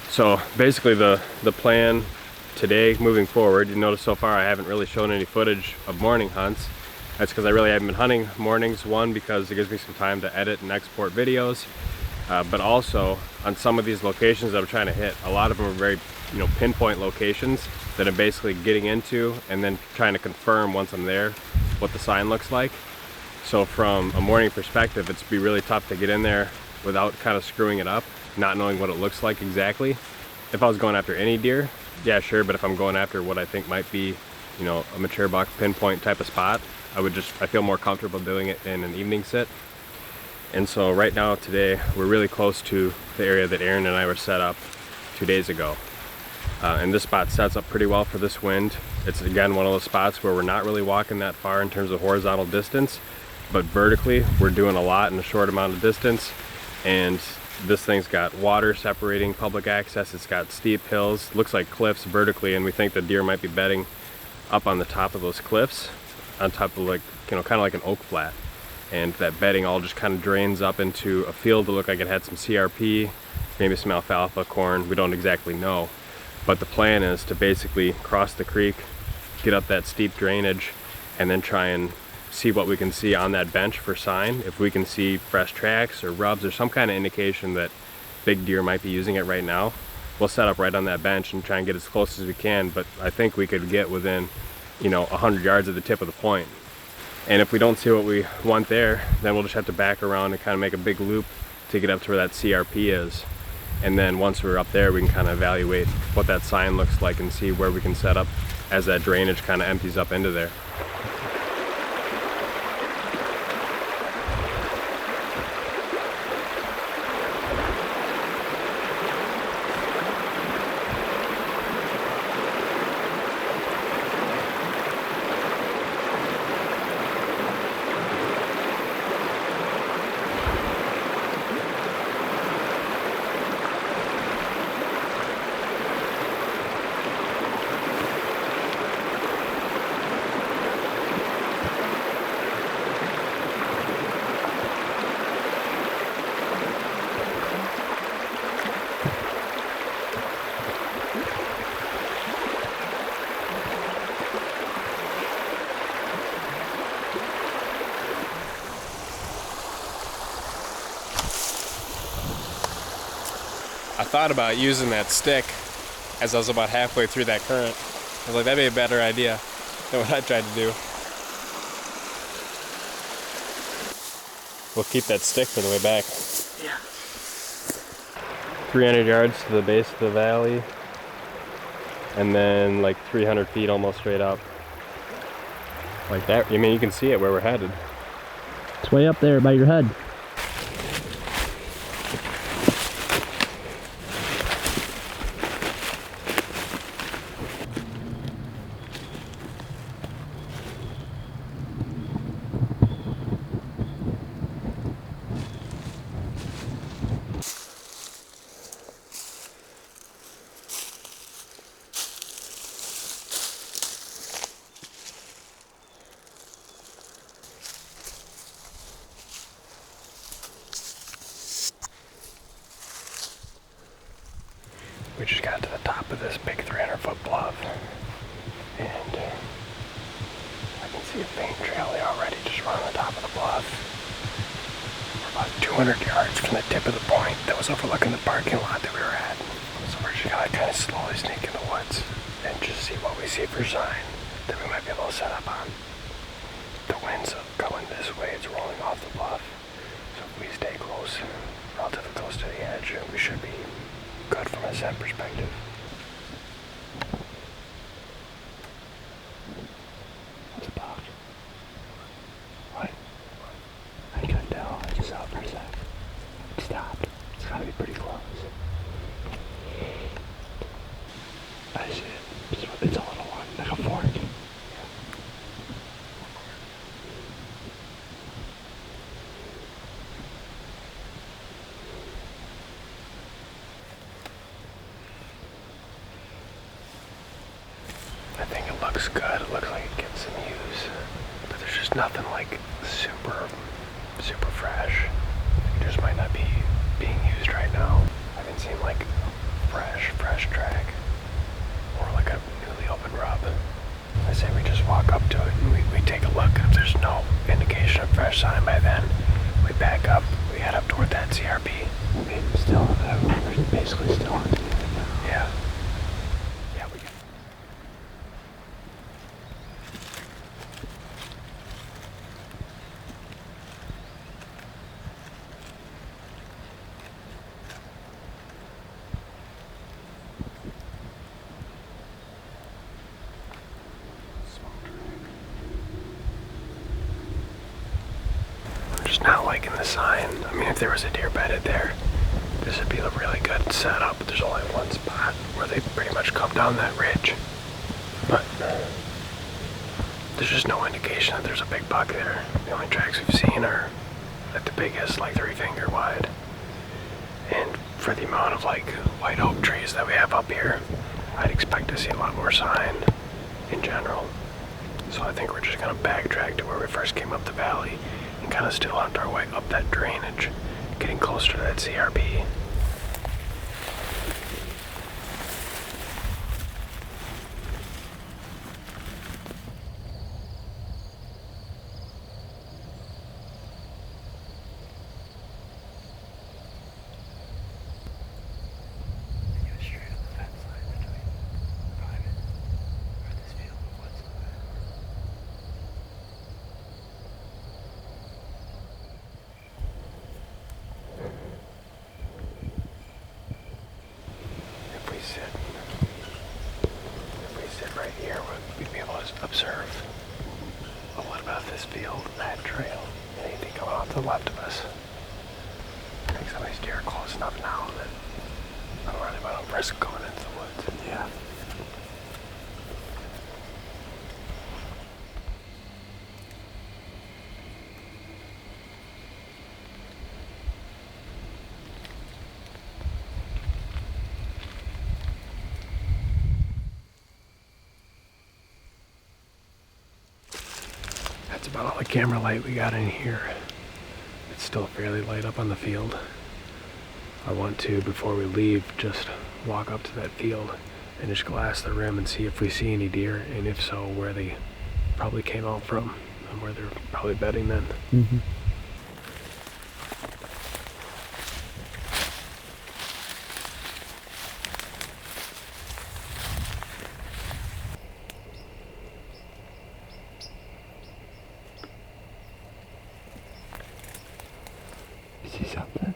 So basically the plan today moving forward, you notice so far I haven't really shown any footage of morning hunts. That's because I really haven't been hunting mornings. One, because it gives me some time to edit and export videos, but also on some of these locations that I'm trying to hit, a lot of them are very pinpoint locations that I'm basically getting into and then trying to confirm once I'm there what the sign looks like. So from a morning perspective, it's be really tough to get in there without kind of screwing it up, not knowing what it looks like exactly. If I was going after any deer, yeah, sure, but if I'm going after what I think might be, a mature buck pinpoint type of spot, I feel more comfortable doing it in an evening sit. And so right now, today, we're really close to the area that Aaron and I were set up 2 days ago. And this spot sets up pretty well for this wind. It's again one of those spots where we're not really walking that far in terms of horizontal distance, but vertically we're doing a lot in a short amount of distance. And this thing's got water separating public access, it's got steep hills, looks like cliffs vertically, and we think the deer might be bedding up on the top of those cliffs, on top of kind of like an oak flat. And that bedding all just kind of drains up into a field that looked like it had some CRP, maybe some alfalfa, corn, we don't exactly know. But the plan is to basically cross the creek, get up that steep drainage, and then try and see what we can see on that bench for sign. If we can see fresh tracks or rubs or some kind of indication that big deer might be using it right now, we'll set up right on that bench and try and get as close as we can. But I think we could get within 100 yards of the tip of the point. And if we don't see what we want there, then we'll just have to back around and kind of make a big loop to get up to where that CRP is. And then once we're up there, we can kind of evaluate what that sign looks like and see where we can set up as that drainage kind of empties up into there. I thought about using that stick as I was about halfway through that current. I was like, that'd be a better idea than what I tried to do. We'll keep that stick for the way back. Yeah. 300 yards to the base of the valley, and then like 300 feet almost straight up. Like that. I mean, you can see it where we're headed. It's way up there by your head. We just got to the top of this big 300-foot bluff, and I can see a faint trail there already just running on the top of the bluff. We're about 200 yards from the tip of the point that was overlooking the parking lot that we were at. So we're just gonna kind of slowly sneak in the woods and just see what we see for sign that we might be able to set up on. The wind's going this way, it's rolling off the bluff. So if we stay close, relatively close to the edge, we should be good from a scent perspective. What's a buck? What? I couldn't tell. I just saw it for a sec. It stopped. It's gotta be pretty close. I see it. It's a little one, like a fork. I think it looks good. It looks like it gets some use, but there's just nothing like super fresh. It just might not be being used right now. I haven't seen like fresh fresh track or like a newly opened rub, I say we just walk up to it and we take a look. If there's no indication of fresh sign by then, we back up, we head up toward that CRP. I mean, still, we're basically still on it now. Yeah. Yeah, we can. I'm just not liking the sign. I mean, if there was a deer bedded there, this would be a really good setup, but there's only one spot where they pretty much come down that ridge. But there's just no indication that there's a big buck there. The only tracks we've seen are at the biggest, like 3 finger wide. And for the amount of like white oak trees that we have up here, I'd expect to see a lot more sign in general. So I think we're just gonna backtrack to where we first came up the valley and kind of still hunt our way up that drainage, getting closer to that CRP. If we sit right here, we'd be able to observe a lot about this field, that trail, and anything coming off to the left of us. I think some of these deer are close enough now that I don't really want to risk going into the woods. Yeah. That's about all the camera light we got in here. It's still fairly light up on the field. I want to, before we leave, just walk up to that field and just glass the rim and see if we see any deer, and if so, where they probably came out from and where they're probably bedding then. Mm-hmm. You see something?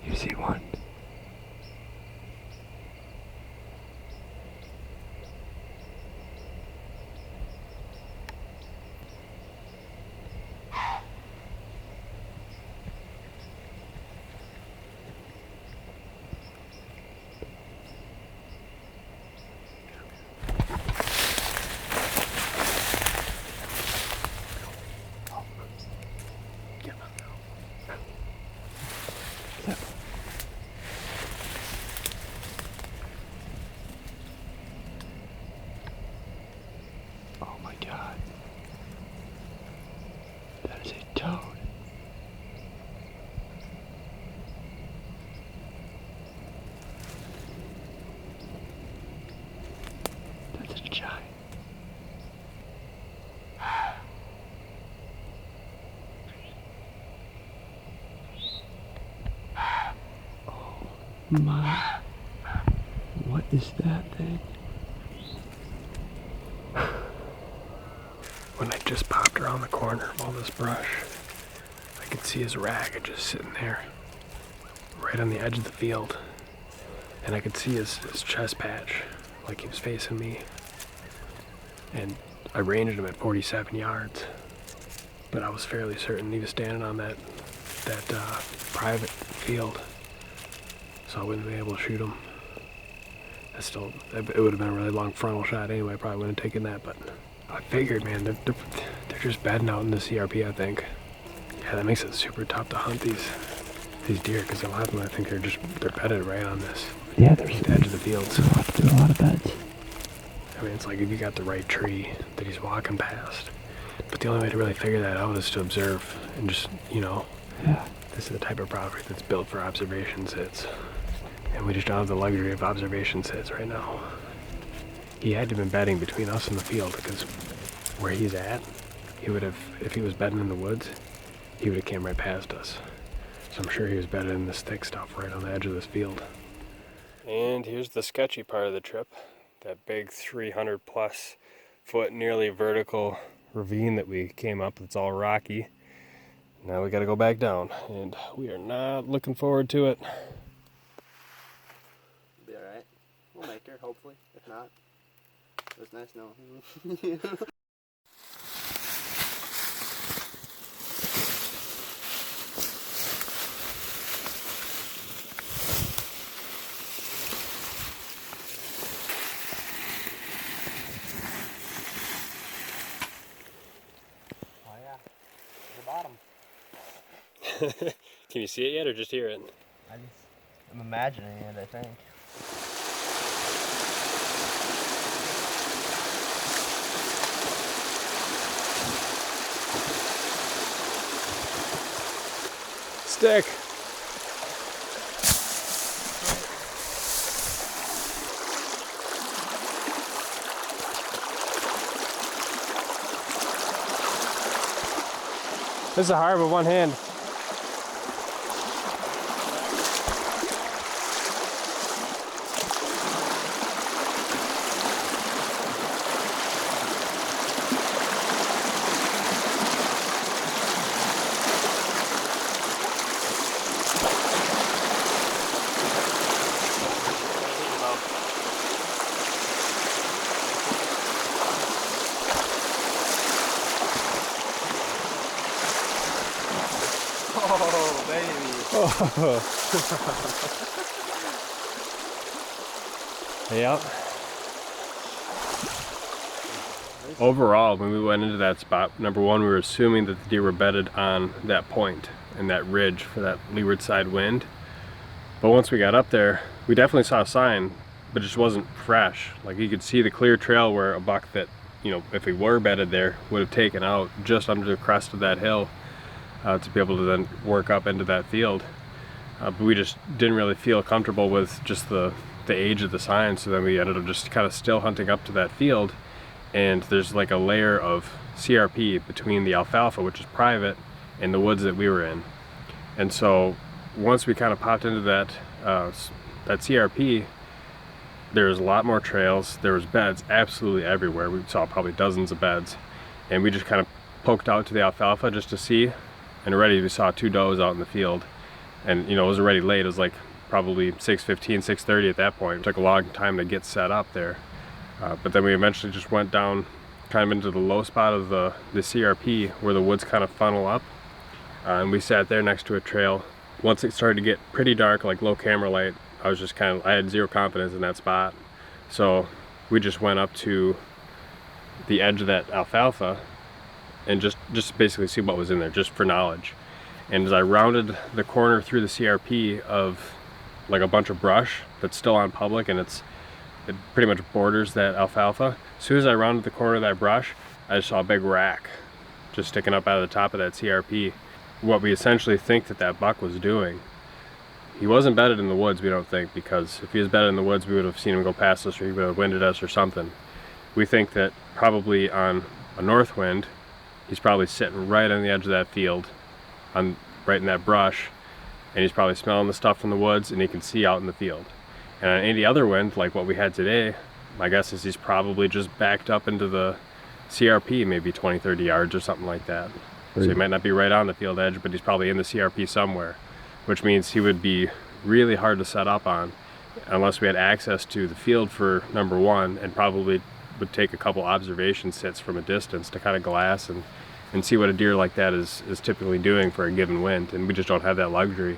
You see one? Oh my God. That is a toad. That's a giant. Oh my. What is that thing? When I just popped around the corner of all this brush, I could see his ragged just sitting there, right on the edge of the field. And I could see his chest patch, like he was facing me. And I ranged him at 47 yards, but I was fairly certain he was standing on that private field, so I wouldn't be able to shoot him. It would have been a really long frontal shot anyway. I probably wouldn't have taken that, but I figured, man, they're just bedding out in the CRP, I think. Yeah, that makes it super tough to hunt these these deer, because a lot of them, I think they're bedded right on this. Yeah, there's the edge of the fields. a lot of beds. I mean, it's like if you got the right tree that he's walking past. But the only way to really figure that out is to observe and just, you know, Yeah. this is the type of property that's built for observation sits. And we just don't have the luxury of observation sits right now. He had to have been bedding between us and the field, because where he's at, he would have, if he was bedding in the woods, he would have came right past us. So I'm sure he was bedded in this thick stuff right on the edge of this field. And here's the sketchy part of the trip. That big 300 plus foot nearly vertical ravine that we came up. It's all rocky. Now we got to go back down, and we are not looking forward to it. Be alright. We'll make her, hopefully. If not, it was nice knowing you. Oh yeah, the bottom. Can you see it yet, or just hear it? I'm imagining it, I think. Stick. This is hard with one hand. Oh, baby. Yep. Overall, when we went into that spot, number one, we were assuming that the deer were bedded on that point and that ridge for that leeward side wind. But once we got up there, we definitely saw a sign, but it just wasn't fresh. Like, you could see the clear trail where a buck that, you know, if he were bedded there, would have taken out just under the crest of that hill to be able to then work up into that field. But we just didn't really feel comfortable with just the age of the sign, so then we ended up just kind of still hunting up to that field. And there's like a layer of CRP between the alfalfa, which is private, and the woods that we were in. And so once we kind of popped into that that CRP, there's a lot more trails. There was beds absolutely everywhere. We saw probably dozens of beds, and we just kind of poked out to the alfalfa just to see. And already we saw two does out in the field, and you know, it was already late. It was like probably 6:15, 6:30 at that point. It took a long time to get set up there. But then we eventually just went down kind of into the low spot of the CRP where the woods kind of funnel up. And we sat there next to a trail. Once it started to get pretty dark, like low camera light, I had zero confidence in that spot. So we just went up to the edge of that alfalfa and just basically see what was in there, just for knowledge. And as I rounded the corner through the CRP of like a bunch of brush that's still on public, and it pretty much borders that alfalfa. As soon as I rounded the corner of that brush, I just saw a big rack just sticking up out of the top of that CRP. What we essentially think that buck was doing, he wasn't bedded in the woods, we don't think, because if he was bedded in the woods, we would have seen him go past us, or he would have winded us or something. We think that probably on a north wind, he's probably sitting right on the edge of that field, right in that brush, and he's probably smelling the stuff from the woods, and he can see out in the field. And on any other wind, like what we had today, my guess is he's probably just backed up into the CRP, maybe 20, 30 yards or something like that. So he might not be right on the field edge, but he's probably in the CRP somewhere, which means he would be really hard to set up on unless we had access to the field for number one, and probably would take a couple observation sits from a distance to kind of glass and see what a deer like that is typically doing for a given wind, and we just don't have that luxury.